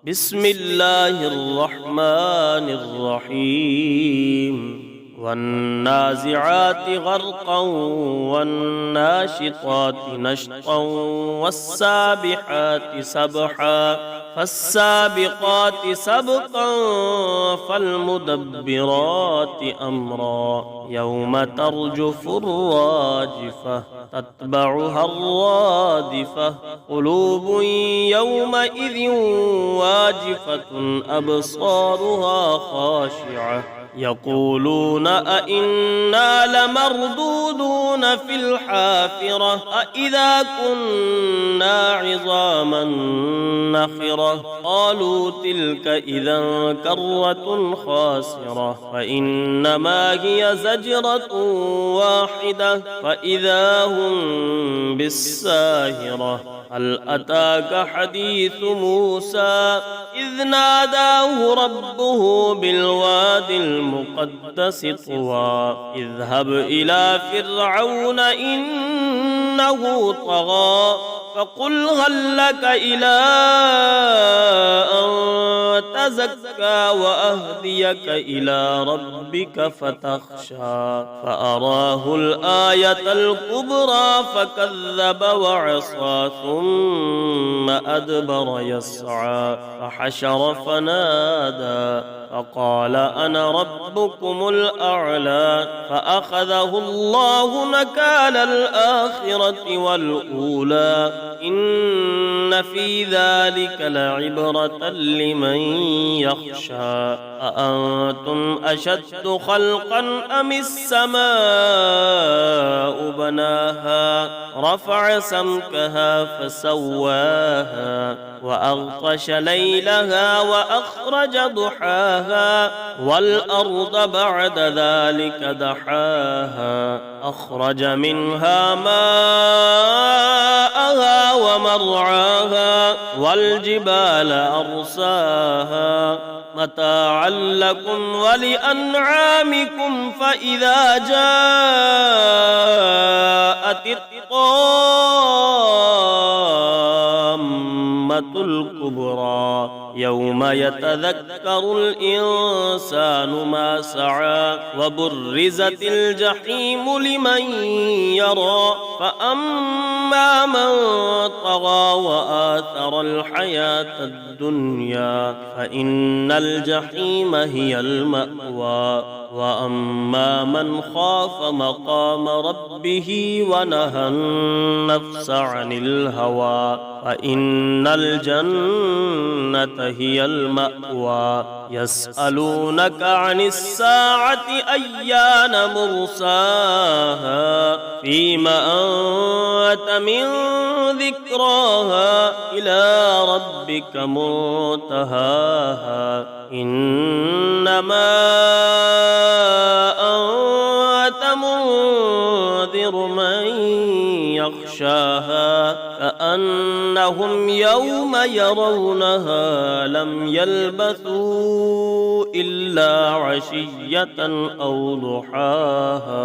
بسم الله الرحمن الرحيم والنازعات غرقا والناشطات نشطا والسابحات سبحا فالسابقات سبقا فالمدبرات أمرا يوم ترجف الراجفة تتبعها الرادفة قلوب يومئذ واجفة أبصارها خاشعة يقولون أئنا لمردودون في الحافرة أئذا كنا عظاما نخرة قالوا تلك إذا كرة خاسرة فإنما هي زجرة واحدة فإذا هم بالساهرة هل أتاك حديث موسى إذ ناداه ربه بالوادي المقدس طوى اذهب إلى فرعون إنه طغى فقل هل لك إلى أن تزكى وأهديك إلى ربك فتخشى فأراه الآية الكبرى فكذب وعصى ثم أدبر يسعى فحشر فنادى فقال أنا ربكم الأعلى فأخذه الله نكال الآخرة والأولى إن في ذلك لعبرة لمن يخشى أأنتم أشد خلقا أم السماء بناها رفع سمكها فسواها وأغطش ليلها وأخرج ضحاها والأرض بعد ذلك دحاها أخرج منها ماءها ومرعاها والجبال أرساها متاعا لكم ولأنعامكم فإذا جاءت الطامة الكبرى يوم يتذكر الإنسان ما سعى وبرزت الجحيم لمن يرى فأما من طغى وآثر الحياة الدنيا فإن الجحيم هي المأوى وأما من خاف مقام ربه ونهى النفس عن الهوى فإن الجنة هي المأوى يسألونك عن الساعة أيان مرساها فيم أنت من ذكراها إلى ربك منتهاها إنما أنت منذر من يخشاها كأنهم يوم يرونها لم يلبثوا إلا عشية أو ضحاها.